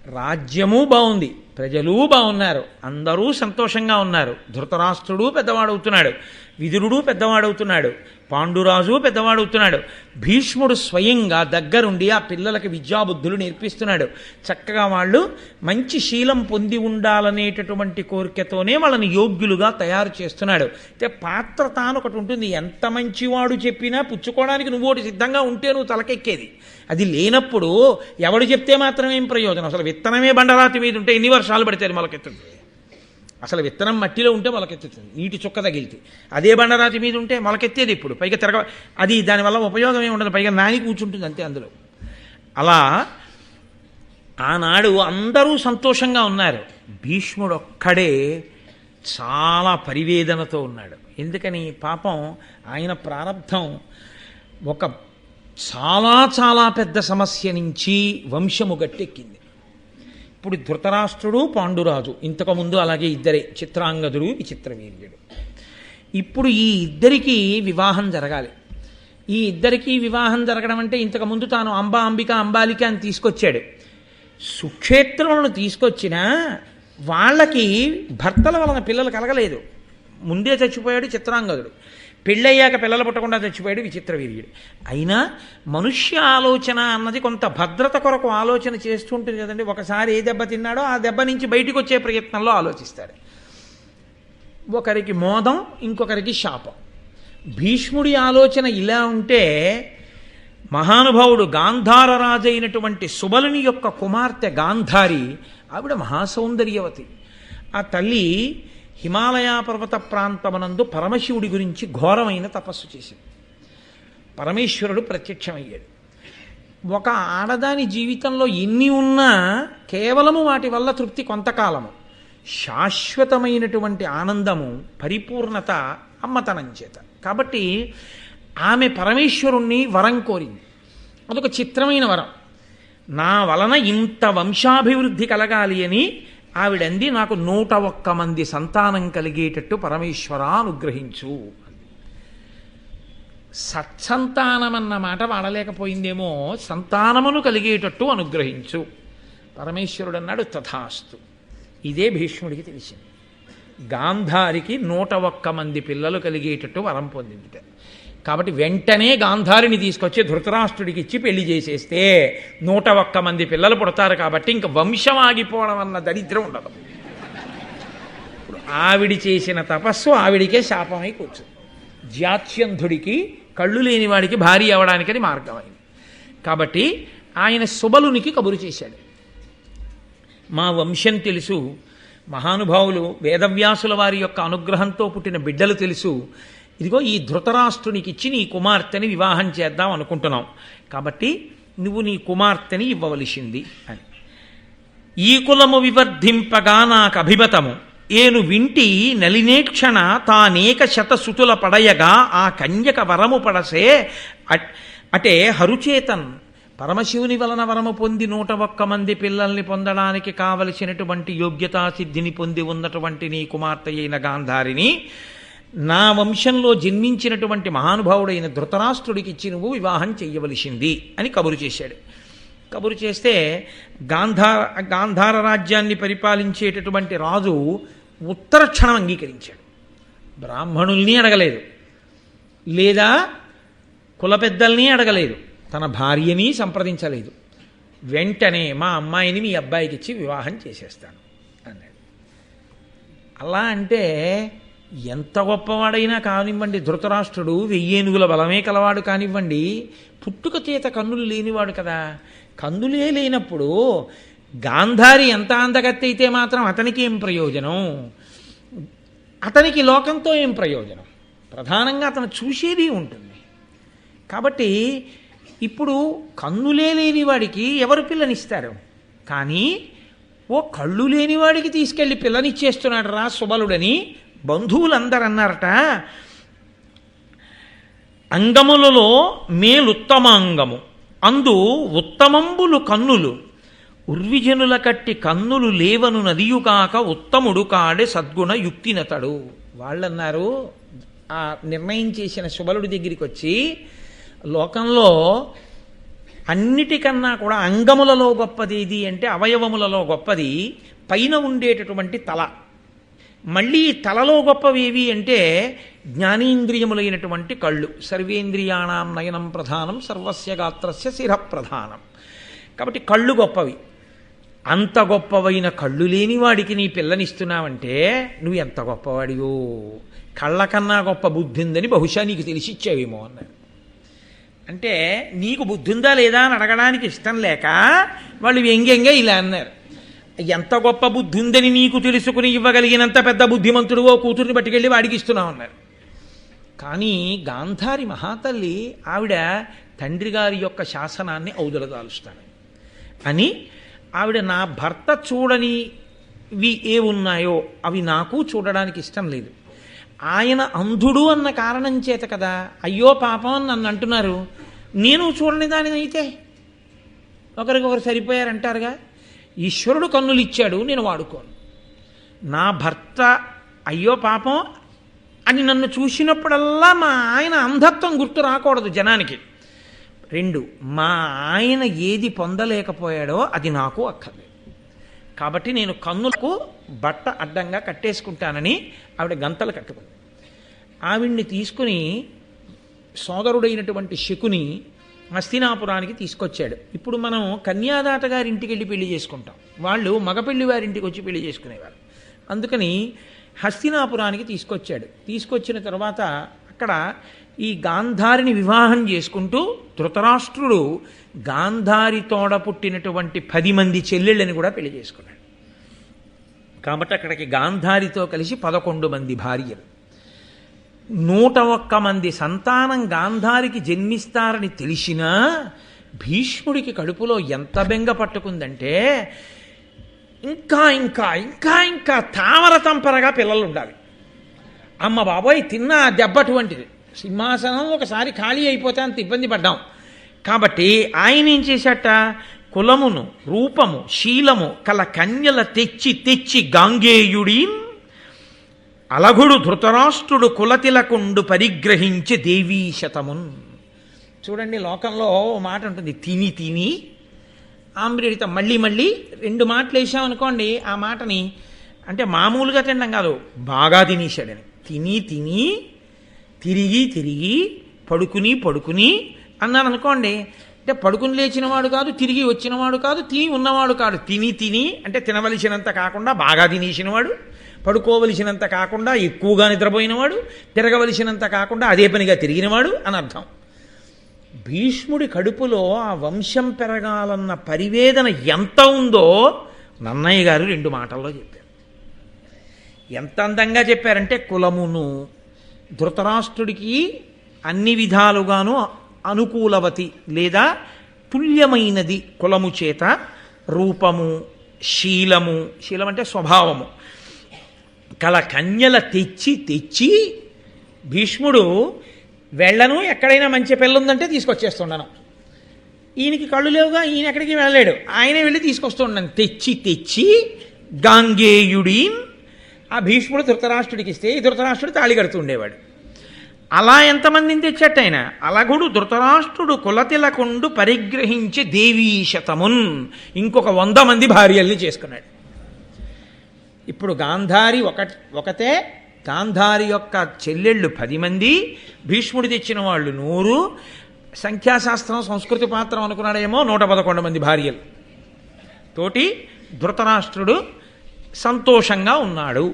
రాజ్యము బాగుంది, ప్రజలు బాగున్నారు, అందరూ సంతోషంగా ఉన్నారు. ధృతరాష్ట్రుడు పెద్దవాడవుతున్నాడు, విదురుడు పెద్దవాడవుతున్నాడు, పాండురాజు పెద్దవాడవుతున్నాడు. భీష్ముడు స్వయంగా దగ్గరుండి ఆ పిల్లలకి విద్యాబుద్ధులు నేర్పిస్తున్నాడు. చక్కగా వాళ్ళు మంచి శీలం పొంది ఉండాలనేటటువంటి కోరికతోనే వాళ్ళని యోగ్యులుగా తయారు చేస్తున్నాడు. అయితే పాత్ర తాను ఒకటి ఉంటుంది, ఎంత మంచివాడు చెప్పినా పుచ్చుకోవడానికి నువ్వు ఒకటి సిద్ధంగా ఉంటే నువ్వు తలకెక్కేది. అది లేనప్పుడు ఎవడు చెప్తే మాత్రం ఏం ప్రయోజనం? అసలు విత్తనమే బండరాతి మీద ఉంటే ఎన్ని వర్షాలు పడితే అది మొలకెత్తుంది? అసలు విత్తనం మట్టిలో ఉంటే మొలకెత్తుతుంది, నీటి చుక్క తగిలితే. అదే బండరాతి మీద ఉంటే మొలకెత్తేది ఇప్పుడు, పైగా అది దానివల్ల ఉపయోగం ఏమి ఉండదు, పైగా నాని కూర్చుంటుంది అంతే అందులో. అలా ఆనాడు అందరూ సంతోషంగా ఉన్నారు. భీష్ముడు ఒక్కడే చాలా పరివేదనతో ఉన్నాడు. ఎందుకని? పాపం ఆయన ప్రారంధం ఒక చాలా చాలా పెద్ద సమస్య నుంచి వంశము గట్టెక్కింది. ఇప్పుడు ధృతరాష్ట్రుడు, పాండురాజు, ఇంతకుముందు అలాగే ఇద్దరే, చిత్రాంగదుడు, విచిత్రవీర్యుడు. ఇప్పుడు ఈ ఇద్దరికీ వివాహం జరగాలి. ఈ ఇద్దరికీ వివాహం జరగడం అంటే ఇంతకుముందు తాను అంబిక, అంబాలిక అని తీసుకొచ్చాడు. సుక్షేత్రములను తీసుకొచ్చినా వాళ్ళకి భర్తల వలన పిల్లలు కలగలేదు. ముందే చచ్చిపోయాడు చిత్రాంగదుడు, పెళ్ళయ్యాక పిల్లలు పుట్టకుండా చచ్చిపోయాడు విచిత్రవీర్యుడు. అయినా మనుష్య ఆలోచన అన్నది కొంత భద్రత కొరకు ఆలోచన చేస్తుంటుంది కదండి. ఒకసారి ఏ దెబ్బ తిన్నాడో ఆ దెబ్బ నుంచి బయటకు వచ్చే ప్రయత్నంలో ఆలోచిస్తాడు. ఒకరికి మోదం, ఇంకొకరికి శాపం. భీష్ముడి ఆలోచన ఇలా ఉంటే, మహానుభావుడు గాంధార రాజు అయినటువంటి సుబలుని యొక్క కుమార్తె గాంధారి, ఆవిడ మహాసౌందర్యవతి. ఆ తల్లి హిమాలయ పర్వత ప్రాంతమునందు పరమశివుడి గురించి ఘోరమైన తపస్సు చేసింది. పరమేశ్వరుడు ప్రత్యక్షమయ్యాడు. ఒక ఆడదాని జీవితంలో ఎన్ని ఉన్నా కేవలము వాటి వల్ల తృప్తి కొంతకాలము, శాశ్వతమైనటువంటి ఆనందము, పరిపూర్ణత అమ్మతనం చేత. కాబట్టి ఆమె పరమేశ్వరుణ్ణి వరం కోరింది. అదొక చిత్రమైన వరం. నా వలన ఇంత వంశాభివృద్ధి కలగాలి అని ఆవిడంది, నాకు 101 మంది సంతానం కలిగేటట్టు పరమేశ్వర అనుగ్రహించు. సత్సంతానమన్న మాట వాడలేకపోయిందేమో, సంతానమును కలిగేటట్టు అనుగ్రహించు. పరమేశ్వరుడు అన్నాడు తథాస్తు. ఇదే భీష్ముడికి తెలిసింది. గాంధారికి 101 మంది పిల్లలు కలిగేటట్టు వరం పొందింది. కాబట్టి వెంటనే గాంధారిని తీసుకొచ్చి ధృతరాష్ట్రుడికి ఇచ్చి పెళ్లి చేసేస్తే 101 మంది పిల్లలు పుడతారు. కాబట్టి ఇంక వంశం ఆగిపోవడం అన్న దరిద్రం ఉండదు. ఇప్పుడు ఆవిడి చేసిన తపస్సు ఆవిడికే శాపమై కూర్చుంది. జాత్యంధుడికి, కళ్ళు లేని వాడికి భార్య అవడానికని మార్గమైంది. కాబట్టి ఆయన సుబలునికి కబురు చేశాడు. మా వంశం తెలుసు, మహానుభావులు వేదవ్యాసుల వారి యొక్క అనుగ్రహంతో పుట్టిన బిడ్డలు తెలుసు, ఇదిగో ఈ ధృతరాష్ట్రునికి ఇచ్చి నీ కుమార్తెని వివాహం చేద్దాం అనుకుంటున్నాం, కాబట్టి నువ్వు నీ కుమార్తెని ఇవ్వవలసింది అని. ఈ కులము వివర్ధింపగా నాకు అభిమతము, ఏను వింటి నలినేక్షణ తానేక శతసుతుల పడయగా ఆ కన్యక వరము పడసే అటే హరుచేతన్. పరమశివుని వలన వరము పొంది 101 మంది పిల్లల్ని పొందడానికి కావలసినటువంటి యోగ్యతా సిద్ధిని పొంది ఉన్నటువంటి నీ కుమార్తె అయిన గాంధారిని నా వంశంలో జన్మించినటువంటి మహానుభావుడైన ధృతరాష్ట్రుడికి ఇచ్చి నువ్వు వివాహం చెయ్యవలసింది అని కబురు చేశాడు. కబురు చేస్తే గాంధార రాజ్యాన్ని పరిపాలించేటటువంటి రాజు ఉత్తర క్షణం అంగీకరించాడు. బ్రాహ్మణుల్ని అడగలేదు, లేదా కుల పెద్దల్ని అడగలేదు, తన భార్యని సంప్రదించలేదు. వెంటనే మా అమ్మాయిని మీ అబ్బాయికి ఇచ్చి వివాహం చేసేస్తాను అన్నాడు. అలా అంటే ఎంత గొప్పవాడైనా కానివ్వండి, ధృతరాష్ట్రుడు 1000 ఏనుగుల బలమే కలవాడు కానివ్వండి, పుట్టుక చేత కన్నులు లేనివాడు కదా. కన్నులే లేనప్పుడు గాంధారి ఎంత అందగత్తి అయితే మాత్రం అతనికి ఏం ప్రయోజనం? అతనికి లోకంతో ఏం ప్రయోజనం? ప్రధానంగా అతను చూసేది ఉంటుంది. కాబట్టి ఇప్పుడు కన్నులే లేనివాడికి ఎవరు పిల్లనిస్తారు? కానీ ఓ కళ్ళు లేనివాడికి తీసుకెళ్ళి పిల్లనిచ్చేస్తున్నాడు రా సుబలుడని బంధువులందరూ అన్నారట. అంగములలో మేలుత్తమాంగము అందు ఉత్తమంబులు కన్నులు, ఉర్విజనుల కట్టి కన్నులు లేవను నదియుకాక ఉత్తముడు కాడే సద్గుణ యుక్తినతడు. వాళ్ళన్నారు, ఆ నిర్ణయం చేసిన సుబలుడి దగ్గరికి వచ్చి, లోకంలో అన్నిటికన్నా కూడా అంగములలో గొప్పది ఏది అంటే అవయవములలో గొప్పది పైన ఉండేటటువంటి తల. మళ్ళీ తలలో గొప్పవేవి అంటే జ్ఞానేంద్రియములైనటువంటి కళ్ళు. సర్వేంద్రియాణం నయనం ప్రధానం సర్వస్య గాత్రస్య శిర ప్రధానం. కాబట్టి కళ్ళు గొప్పవి. అంత గొప్పవైన కళ్ళు లేని వాడికి నీ పిల్లనిస్తున్నావంటే నువ్వు ఎంత గొప్పవాడివో. కళ్ళ కన్నా గొప్ప బుద్ధి ఉందని బహుశా నీకు తెలిసిచ్చావేమో అన్నారు. అంటే నీకు బుద్ధి ఉందా లేదా అని అడగడానికి ఇష్టం లేక వాళ్ళు వ్యంగ్యంగా ఇలా అన్నారు. ఎంత గొప్ప బుద్ధి ఉందని నీకు తెలుసుకుని ఇవ్వగలిగినంత పెద్ద బుద్ధిమంతుడువో కూతుర్ని పట్టుకెళ్ళి వాడికి ఇస్తున్నావు అన్నారు. కానీ గాంధారి మహాతల్లి ఆవిడ తండ్రి గారి యొక్క శాసనాన్ని ఔదలదాలుస్తాను అని ఆవిడ నా భర్త చూడనివి ఏ ఉన్నాయో అవి నాకు చూడడానికి ఇష్టం లేదు. ఆయన అంధుడు అన్న కారణం చేత కదా అయ్యో పాపం అని నన్ను అంటున్నారు. నేను చూడని దానినైతే ఒకరికొకరు సరిపోయారంటారుగా. ఈశ్వరుడు కన్నులు ఇచ్చాడు, నేను వాడుకోను. నా భర్త అయ్యో పాపం అని నన్ను చూసినప్పుడల్లా మా ఆయన అంధత్వం గుర్తు రాకూడదు జనానికి. 2, మా ఆయన ఏది పొందలేకపోయాడో అది నాకు అక్కర్లేదు. కాబట్టి నేను కన్నులకు బట్ట అడ్డంగా కట్టేసుకుంటానని ఆవిడ గంతలు కట్టుకుంది. ఆవిడ్ని తీసుకుని సోదరుడైనటువంటి శకుని హస్తినాపురానికి తీసుకొచ్చాడు. ఇప్పుడు మనం కన్యాదాత గారింటికి వెళ్ళి పెళ్లి చేసుకుంటాం, వాళ్ళు మగపెళ్లి వారింటికి వచ్చి పెళ్లి చేసుకునేవారు. అందుకని హస్తినాపురానికి తీసుకొచ్చాడు. తీసుకొచ్చిన తర్వాత అక్కడ ఈ గాంధారిని వివాహం చేసుకుంటూ ధృతరాష్ట్రుడు గాంధారి తోడ పుట్టినటువంటి 10 మంది చెల్లెళ్ళని కూడా పెళ్లి చేసుకున్నాడు. కాబట్టి అక్కడికి గాంధారితో కలిసి 11 మంది భార్యలు, 101 మంది సంతానం గాంధారికి జన్మిస్తారని తెలిసినా భీష్ముడికి కడుపులో ఎంత బెంగ పట్టుకుందంటే ఇంకా ఇంకా ఇంకా ఇంకా తామర తంపరగా పిల్లలు ఉండాలి. అమ్మ బాబోయ్ తిన్న దెబ్బ అటువంటిది. సింహాసనం ఒకసారి ఖాళీ అయిపోతే అంత ఇబ్బంది పడ్డాం. కాబట్టి ఆయన ఏం చేశాట, కులమును రూపము శీలము కల కన్యల తెచ్చి తెచ్చి గాంగేయుడి అలగుడు ధృతరాష్ట్రుడు కులతిలకుండు పరిగ్రహించి దేవీ శతమున్. చూడండి, లోకంలో ఓ మాట ఉంటుంది, తిని తిని ఆమ్రిడిత. మళ్ళీ మళ్ళీ 2 మాటలు వేసామనుకోండి, ఆ మాటని అంటే మామూలుగా తినడం కాదు, బాగా తినేశాడని. తిని తిని తిరిగి తిరిగి పడుకుని పడుకుని అన్నాను అనుకోండి, అంటే పడుకుని లేచినవాడు కాదు, తిరిగి వచ్చినవాడు కాదు, తిని ఉన్నవాడు కాదు. తిని తిని అంటే తినవలసినంత కాకుండా బాగా తినేసినవాడు, పడుకోవలసినంత కాకుండా ఎక్కువగా నిద్రపోయినవాడు, తిరగవలసినంత కాకుండా అదే పనిగా తిరిగినవాడు అని అర్థం. భీష్ముడి కడుపులో ఆ వంశం పెరగాలన్న పరివేదన ఎంత ఉందో నన్నయ్య గారు 2 మాటల్లో చెప్పారు. ఎంత అందంగా చెప్పారంటే, కులమును ధృతరాష్ట్రుడికి అన్ని విధాలుగాను అనుకూలవతి లేదా తుల్యమైనది కులము చేత, రూపము శీలము, శీలం అంటే స్వభావము కల కన్యల తెచ్చి తెచ్చి భీష్ముడు వెళ్ళను, ఎక్కడైనా మంచి పిల్లుందంటే తీసుకొచ్చేస్తున్నాను. ఈయనకి కళ్ళు లేవుగా, ఈయన ఎక్కడికి వెళ్ళలేడు, ఆయనే వెళ్ళి తీసుకొస్తున్నాను. తెచ్చి తెచ్చి గాంగేయుడి ఆ భీష్ముడు ధృతరాష్ట్రుడికి ఇస్తే ఈ ధృతరాష్ట్రుడు తాళి కడుతూ ఉండేవాడు. అలా ఎంతమందిని తెచ్చట్టు ఆయన. అలగుడు ధృతరాష్ట్రుడు కులతిలకుండు పరిగ్రహించి దేవీ శతమున్, ఇంకొక 100 మంది భార్యల్ని చేసుకున్నాడు. ఇప్పుడు గాంధారి ఒకతే, గాంధారి యొక్క చెల్లెళ్ళు 10 మంది, భీష్ముడు తెచ్చిన వాళ్ళు 100. సంఖ్యాశాస్త్రం సంస్కృతి పాత్రం అనుకున్నాడేమో, 111 మంది భార్యలు తోటి ధృతరాష్ట్రుడు సంతోషంగా ఉన్నాడు.